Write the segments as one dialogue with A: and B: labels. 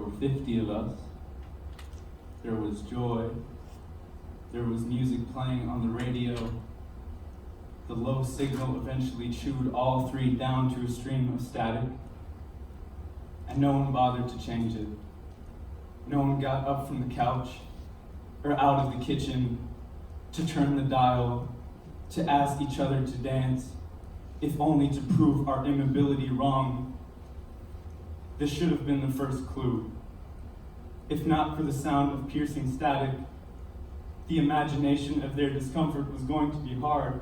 A: were 50 of us. There was joy. There was music playing on the radio. The low signal eventually chewed all three down to a stream of static. And no one bothered to change it. No one got up from the couch or out of the kitchen to turn the dial, to ask each other to dance, if only to prove our inability wrong. This should have been the first clue. If not for the sound of piercing static, the imagination of their discomfort was going to be hard.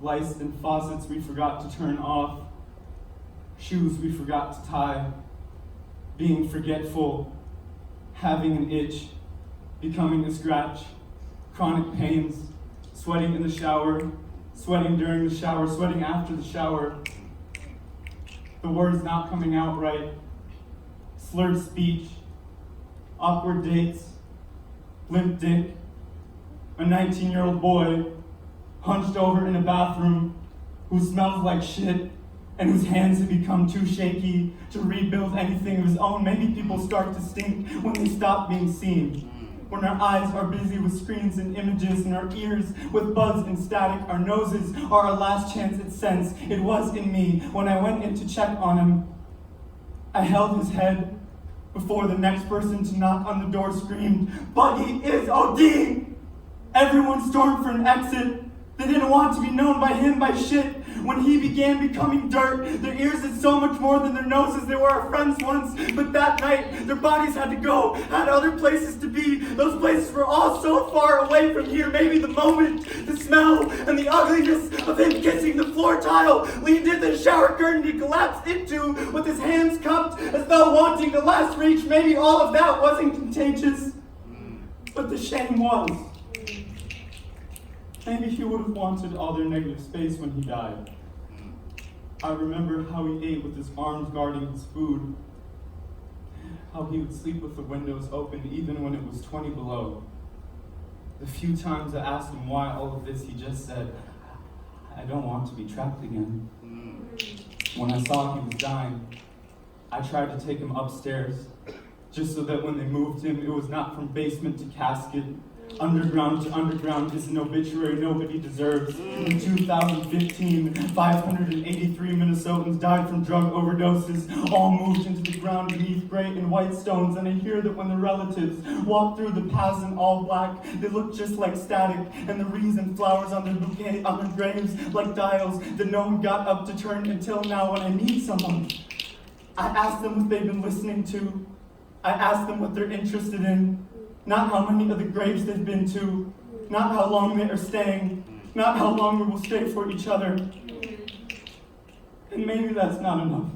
A: Lights and faucets we forgot to turn off, shoes we forgot to tie, being forgetful, having an itch, becoming a scratch, chronic pains, sweating in the shower, sweating during the shower, sweating after the shower, the words not coming out right, slurred speech, awkward dates, limp dick, a 19-year-old boy hunched over in a bathroom who smells like shit and whose hands have become too shaky to rebuild anything of his own. Maybe people start to stink when they stop being seen. When our eyes are busy with screens and images, and our ears with buzz and static, our noses are our last chance at sense. It was in me. When I went in to check on him, I held his head before the next person to knock on the door screamed, "Buggy is OD!" Everyone stormed for an exit. They didn't want to be known by him by shit. When he began becoming dirt, their ears did so much more than their noses. They were our friends once, but that night, their bodies had to go, had other places to be. Those places were all so far away from here. Maybe the moment, the smell, and the ugliness of him kissing the floor tile leaned into the shower curtain he collapsed into with his hands cupped as though wanting the last reach. Maybe all of that wasn't contagious, but the shame was. Maybe he would have wanted all their negative space when he died. I remember how he ate with his arms guarding his food, how he would sleep with the windows open even when it was 20 below. The few times I asked him why all of this, he just said, "I don't want to be trapped again." When I saw he was dying, I tried to take him upstairs, just so that when they moved him, it was not from basement to casket. Underground to underground is an obituary nobody deserves. In 2015, 583 Minnesotans died from drug overdoses, all moved into the ground beneath gray and white stones. And I hear that when the relatives walk through the paths in all black, they look just like static, and the wreaths and flowers on their bouquet, on their graves like dials that no one got up to turn until now. When I meet someone, I ask them what they've been listening to. I ask them what they're interested in. Not how many of the graves they've been to, not how long they are staying, not how long we will stay for each other. And maybe that's not enough.